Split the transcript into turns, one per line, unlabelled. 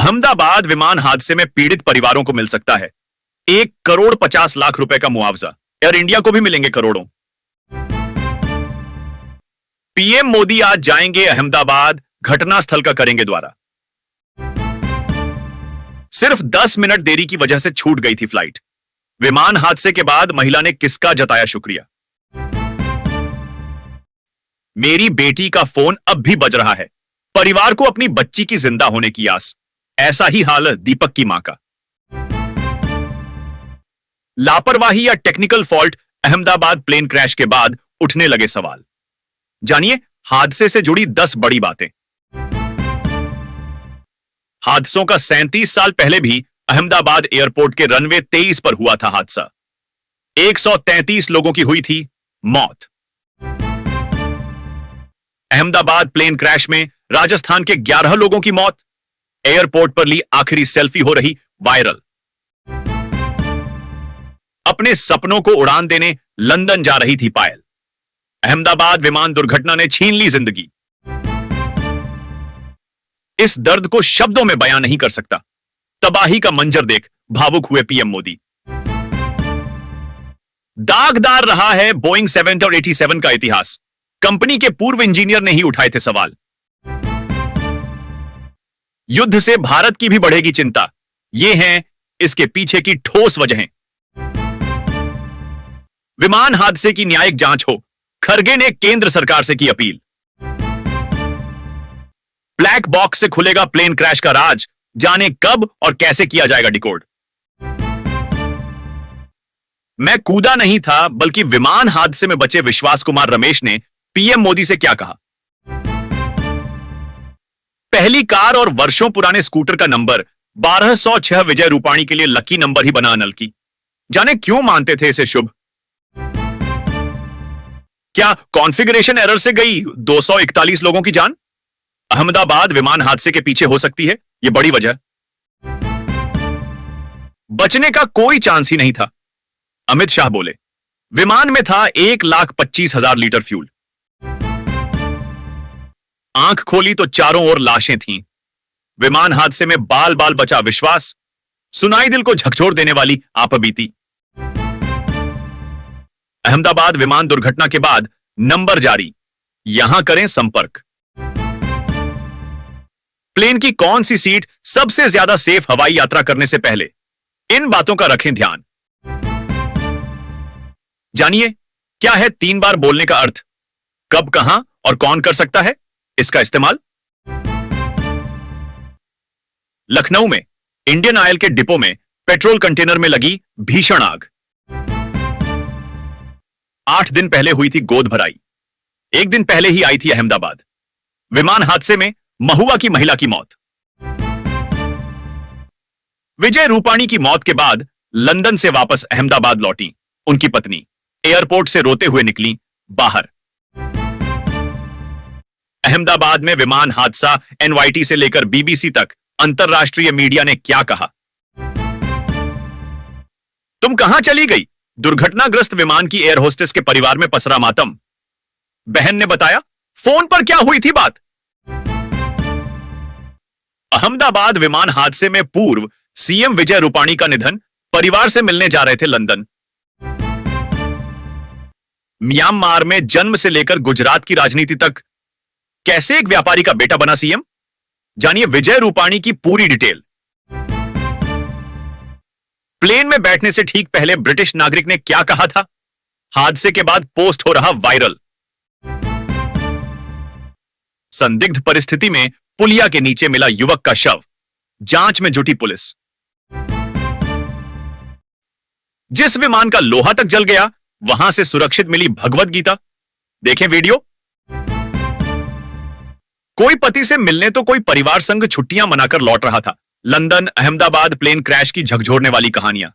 अहमदाबाद विमान हादसे में पीड़ित परिवारों को मिल सकता है 1,50,00,000 रुपए का मुआवजा। एयर इंडिया को भी मिलेंगे करोड़ों। पीएम मोदी आज जाएंगे अहमदाबाद, घटनास्थल का करेंगे दौरा। सिर्फ 10 मिनट देरी की वजह से छूट गई थी फ्लाइट। विमान हादसे के बाद महिला ने किसका जताया शुक्रिया। मेरी बेटी का फोन अब भी बज रहा है, परिवार को अपनी बच्ची की जिंदा होने की आस। ऐसा ही हाल है दीपक की मां का। लापरवाही या technical fault, Ahmedabad plane crash के बाद उठने लगे सवाल। जानिए हादसे से जुड़ी 10 बड़ी बातें। हादसों का 37 साल पहले भी अहमदाबाद एयरपोर्ट के रनवे 23 पर हुआ था हादसा। 133 लोगों की हुई थी मौत। अहमदाबाद प्लेन क्रैश में राजस्थान के 11 लोगों की मौत। एयरपोर्ट पर ली आखिरी सेल्फी हो रही वायरल। अपने सपनों को उड़ान देने लंदन जा रही थी पायल। अहमदाबाद विमान दुर्घटना ने छीन ली जिंदगी। इस दर्द को शब्दों में बयां नहीं कर सकता। तबाही का मंजर देख भावुक हुए पीएम मोदी। दागदार रहा है बोइंग 787 का इतिहास। कंपनी के पूर्व इंजीनियर ने ही उठाए थे सवाल। युद्ध से भारत की भी बढ़ेगी चिंता। ये हैं इसके पीछे की ठोस वजहें। विमान हादसे की न्यायिक जांच हो, खरगे ने केंद्र सरकार से की अपील। ब्लैक बॉक्स से खुलेगा प्लेन क्रैश का राज, जाने कब और कैसे किया जाएगा डिकोड। मैं कूदा नहीं था, बल्कि विमान हादसे में बचे विश्वास कुमार रमेश ने पीएम मोदी से क्या कहा। पहली कार और वर्षों पुराने स्कूटर का नंबर 1206 विजय रूपाणी के लिए लकी नंबर ही बना अनल की। जाने क्यों मानते थे इसे शुभ। क्या कॉन्फ़िगरेशन एरर से गई 241 लोगों की जान। अहमदाबाद विमान हादसे के पीछे हो सकती है यह बड़ी वजह। बचने का कोई चांस ही नहीं था। अमित शाह बोले विमान में था 1,25,000 लीटर फ्यूल। आंख खोली तो चारों ओर लाशें थीं। विमान हादसे में बाल बाल बचा विश्वास। सुनाई दिल को झकझोर देने वाली आपबीती। अहमदाबाद विमान दुर्घटना के बाद नंबर जारी, यहां करें संपर्क। प्लेन की कौन सी सीट सबसे ज्यादा सेफ हवाई यात्रा करने से पहले, इन बातों का रखें ध्यान। जानिए क्या है 3 बार बोलने का अर्थ, कब, कहां और कौन कर सकता है इसका इस्तेमाल। लखनऊ में इंडियन ऑयल के डिपो में पेट्रोल कंटेनर में लगी भीषण आग। 8 दिन पहले हुई थी गोद भराई। 1 दिन पहले ही आई थी अहमदाबाद विमान हादसे में महुआ की महिला की मौत। विजय रूपाणी की मौत के बाद लंदन से वापस अहमदाबाद लौटी उनकी पत्नी। एयरपोर्ट से रोते हुए निकली बाहर। अहमदाबाद में विमान हादसा, एनवाईटी से लेकर बीबीसी तक अंतरराष्ट्रीय मीडिया ने क्या कहा। तुम कहां चली गई, दुर्घटनाग्रस्त विमान की एयर होस्टेस के परिवार में पसरा मातम। बहन ने बताया फोन पर क्या हुई थी बात। अहमदाबाद विमान हादसे में पूर्व सीएम विजय रूपाणी का निधन, परिवार से मिलने जा रहे थे लंदन। म्यांमार में जन्म से लेकर गुजरात की राजनीति तक कैसे एक व्यापारी का बेटा बना सीएम, जानिए विजय रूपाणी की पूरी डिटेल। प्लेन में बैठने से ठीक पहले ब्रिटिश नागरिक ने क्या कहा था, हादसे के बाद पोस्ट हो रहा वायरल। संदिग्ध परिस्थिति में पुलिया के नीचे मिला युवक का शव, जांच में जुटी पुलिस। जिस विमान का लोहा तक जल गया, वहां से सुरक्षित मिली भगवत गीता। देखें वीडियो। कोई पति से मिलने तो कोई परिवार संग छुट्टियां मनाकर लौट रहा था। लंदन अहमदाबाद प्लेन क्रैश की झकझोरने वाली कहानियां।